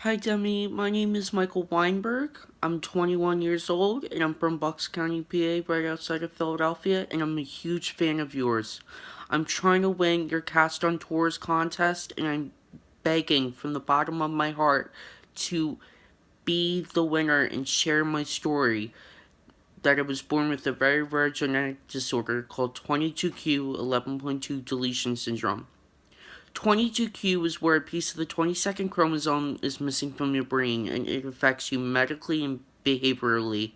Hi Demi, my name is Michael Weinberg. I'm 21 years old and I'm from Bucks County, PA, right outside of Philadelphia, and I'm a huge fan of yours. I'm trying to win your Cast on Tours contest and I'm begging from the bottom of my heart to be the winner and share my story that I was born with a very rare genetic disorder called 22q 11.2 deletion syndrome. 22q is where a piece of the 22nd chromosome is missing from your brain and it affects you medically and behaviorally.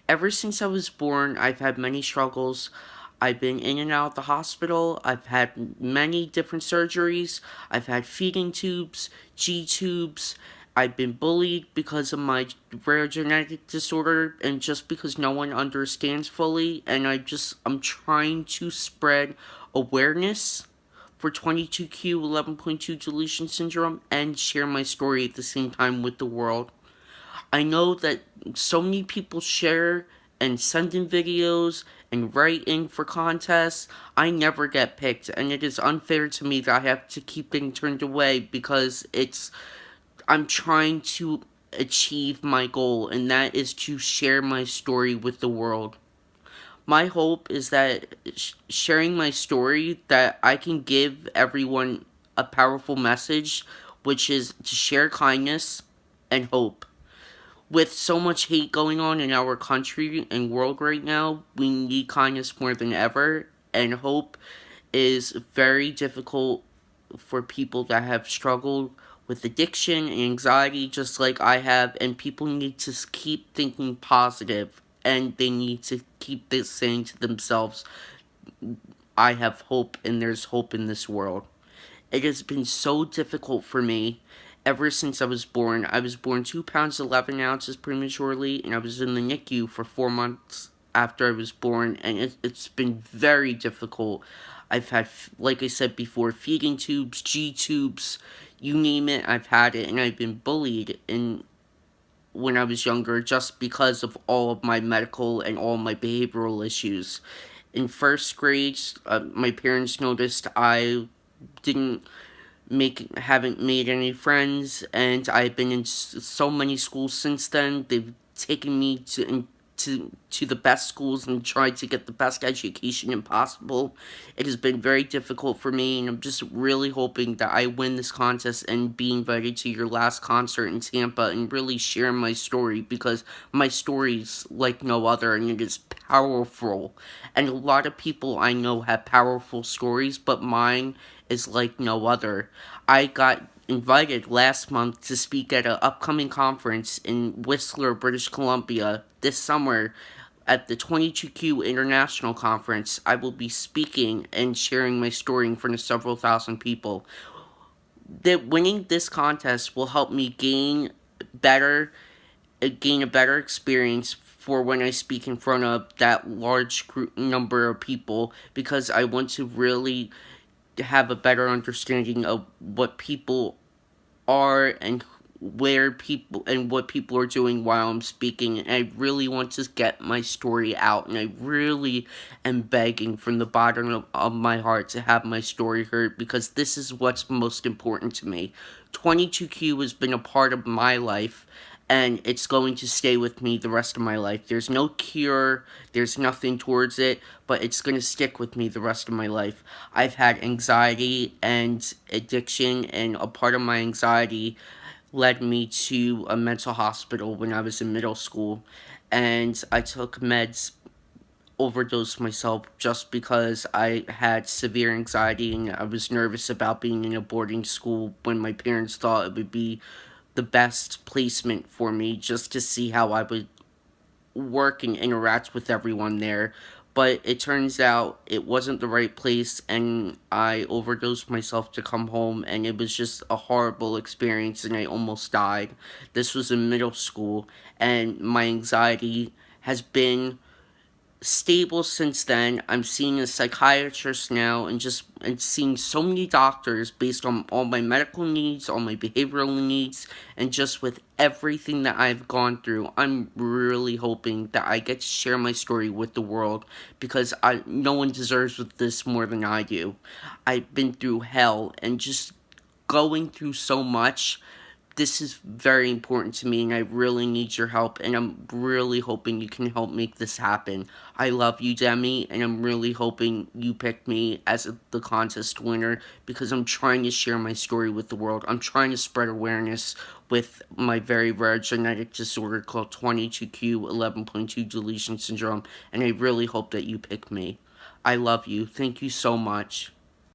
Ever since I was born, I've had many struggles. I've been in and out of the hospital. I've had many different surgeries. I've had feeding tubes, G tubes. I've been bullied because of my rare genetic disorder and just because no one understands fully. And I'm trying to spread awareness for 22q 11.2 deletion syndrome and share my story at the same time with the world. I know that so many people share and send in videos and write in for contests. I never get picked, and it is unfair to me that I have to keep getting turned away because I'm trying to achieve my goal, and that is to share my story with the world. My hope is that sharing my story, that I can give everyone a powerful message, which is to share kindness and hope. With so much hate going on in our country and world right now, we need kindness more than ever, and hope is very difficult for people that have struggled with addiction and anxiety just like I have, and people need to keep thinking positive and they need to keep this saying to themselves, I have hope and there's hope in this world. It has been so difficult for me ever since I was born. I was born 2 pounds 11 ounces prematurely, and I was in the NICU for 4 months after I was born, and it's been very difficult. I've had, like I said before, feeding tubes, G tubes, you name it, I've had it, and I've been bullied when I was younger just because of all of my medical and all my behavioral issues. In first grade, my parents noticed I didn't haven't made any friends, and I've been in so many schools since then. They've taken me to the best schools and tried to get the best education possible. It has been very difficult for me, and I'm just really hoping that I win this contest and be invited to your last concert in Tampa and really share my story, because my story's like no other and it is powerful. And a lot of people I know have powerful stories, but mine is like no other. I got invited last month to speak at an upcoming conference in Whistler, British Columbia this summer at the 22Q International Conference. I will be speaking and sharing my story in front of several thousand people. That winning this contest will help me better gain a better experience for when I speak in front of that large number of people, because I want to really have a better understanding of what people are and where people and what people are doing while I'm speaking. And I really want to get my story out, and I really am begging from the bottom of my heart to have my story heard, because this is what's most important to me. 22Q has been a part of my life, and it's going to stay with me the rest of my life. There's no cure, there's nothing towards it, but it's going to stick with me the rest of my life. I've had anxiety and addiction, and a part of my anxiety led me to a mental hospital when I was in middle school, and I took meds, overdosed myself just because I had severe anxiety and I was nervous about being in a boarding school when my parents thought it would be the best placement for me just to see how I would work and interact with everyone there. But it turns out it wasn't the right place, and I overdosed myself to come home, and it was just a horrible experience, and I almost died. This was in middle school, and my anxiety has been stable since then. I'm seeing a psychiatrist now and seeing so many doctors based on all my medical needs, all my behavioral needs, and just with everything that I've gone through. I'm really hoping that I get to share my story with the world, because no one deserves this more than I do. I've been through hell and just going through so much This is very important to me, and I really need your help, and I'm really hoping you can help make this happen. I love you, Demi, and I'm really hoping you pick me as the contest winner, because I'm trying to share my story with the world. I'm trying to spread awareness with my very rare genetic disorder called 22q11.2 deletion syndrome, and I really hope that you pick me. I love you. Thank you so much.